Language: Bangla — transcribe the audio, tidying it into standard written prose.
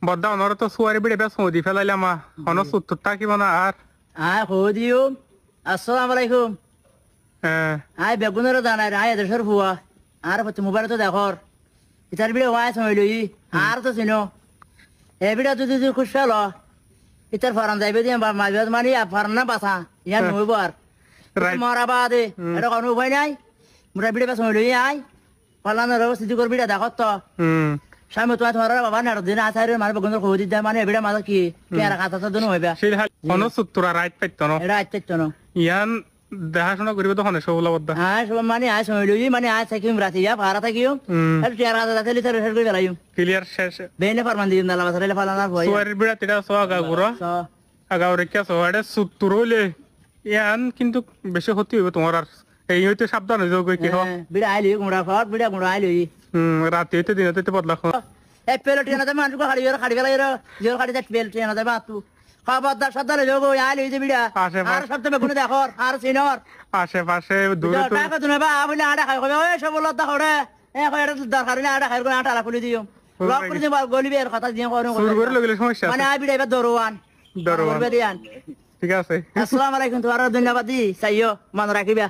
বদ্দা অনর তো সুয়ারি বিড়ে বেশ মোদি ফেলাইলাম অন সুত্তর থাকিব না আর দিও আসসালামু আলাইকুম হ্যাঁ বেগুনের জানাই দেশের ভুয়া আর মোবাইল তো দেখর ইতার বিড়ে ওয়াই হইল আর তো চিনো এ বিড়া যদি খুশ ফেল ইতার ফারান যাইবে দিয়ে মাঝে মানি ফারান না বাসা ইয়ার নইব আর মরা বাদে এটা কোনো উপায় নাই মোটা বিড়ে বেশ হইল আই পালানোর স্থিতি করবি দেখত তো স্বামী তোমার বাবা না দিন আসার মানে বেগুনের খবর দিতে মানে এবিড়া মাঝে কি পেয়ারা কাঁচা তো দিন হইবা অন সুত্তরা রাইট পাইত না এটা আইতে না ইয়ান দেখাশোনা করিব তো হনে সবলা বদ্দা সব মানে আয় সময় লই মানে আয় থাকিম রাতি ভাড়া থাকিও আর টিয়ার হাতে তাতে লিটার শেষ করে ফেলাইম ক্লিয়ার শেষ বেনে ফরমান দিন দালা বাসারে ফালানা ভয় সুয়ারি বিড়া তিটা সো আগা গুরা আগা ওরে কে সো এটা সুত্তর হইলে ইয়ান কিন্তু বেশি ক্ষতি হইব তোমার আর এই হইতে সাবধান হইব কই কি বিড়া আইলি গুড়া ফট বিড়া গুড়া আইলি রাতে হইতে দিনতে বদলা এক পেলো টিয়ানা দে মানুষ খাড়ি ফেলাই জোর খাড়ি পেল টিয়ানা দে বাতু খবরদার সাবধানে যোগ আইলি হইতে বিড়া আর সবতে বেগুনে দেখর আর সিনর আশেপাশে দূরে তো টাকা তুমি বা বলে আড়া খাই কবে ওই সব লতা করে এ কই এটা দরকার না আড়া খাই করে আটা খুলে দিও লক করে দিও গলিবে আর কথা দিয়ে করো শুরু করে লগলে সমস্যা মানে আই বিড়া এবার দরওয়ান করবে দিয়ান ঠিক আছে আসসালামু আলাইকুম তোমার ধন্যবাদ দি চাইও মনে রাখিবা